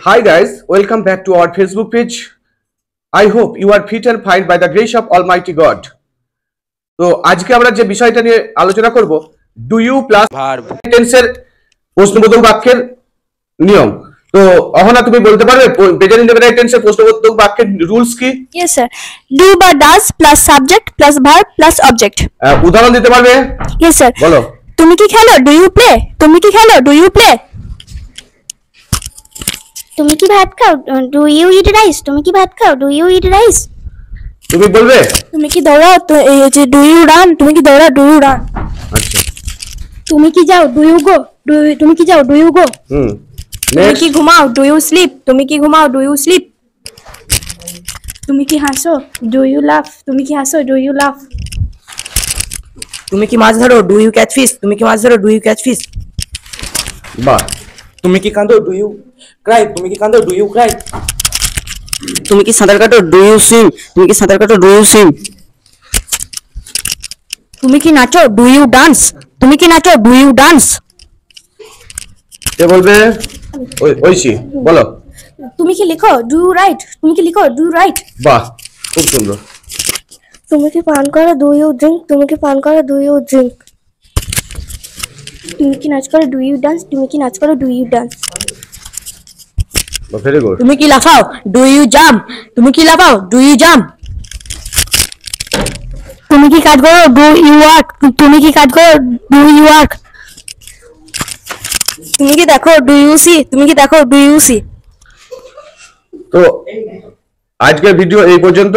Hi guys, welcome back to our Facebook page. I hope you are fit and fine by the grace of Almighty God. তো আজকে আমরা যে বিষয়টা নিয়ে আলোচনা করব ডু ইউ প্লাস ভার্ব টেন্সের প্রশ্নবোধক বাক্যের নিয়ম। তো অহনা তুমি বলতে পারবে প্রেজেন্ট ইনডেফিনিট টেন্সের প্রশ্নবোধক বাক্যের রুলস কি? Yes sir. Do বা does plus subject plus verb plus object. উদাহরণ দিতে পারবে? Yes sir. বলো। তুমি কি খেলো? Do you play? তুমি কি খেলো? Do you play? তুমি কি ভাত খাও? Do you eat rice? তুমি কি ভাত খাও? Do you eat rice? তুমি বলবে? তুমি কি দৌড়াও? তো এই যে do you run? তুমি কি দৌড়াও? Do you run? আচ্ছা। তুমি কি যাও? Do you go? তুমি কি যাও? Do you go? তুমি কি ঘুমাও? Do you sleep? তুমি কি ঘুমাও? Do you sleep? তুমি কি হাসো? Do you laugh? তুমি কি হাসো? Do you laugh? তুমি কি মাছ ধরো? Do you catch fish? তুমি কি মাছ ধরো? Do you catch fish? বাহ। তুমি কি কাঁদো? Do you cry? তুমি কি কাঁদো? Do you cry? তুমি কি সাঁতার কাটো? Do you swim? তুমি কি সাঁতার কাটো? Do you swim? তুমি কি নাচো? Do you dance? তুমি কি নাচো? Do you dance? কে বলবে? ঐশী বলো। তুমি কি লিখো? Do you write? তুমি কি লিখো? Do you right? বাহ, খুব সুন্দর। তুমি কি পান করো? Do you drink? তুমি কি পান করো? Do you drink? তুমি কি নাচ করো? Do you dance? তুমি কি নাচ করো? Do you dance? Very good. তুমি কি লাফাও? Do you jump? তুমি কি লাফাও? Do you jump? তুমি কি কাজ করো? Do you work? তুমি কি কাজ করো? Do you work? তুমি কি দেখো? Do you see? তুমি কি দেখো? Do you see? তো আজকের ভিডিও এই পর্যন্ত।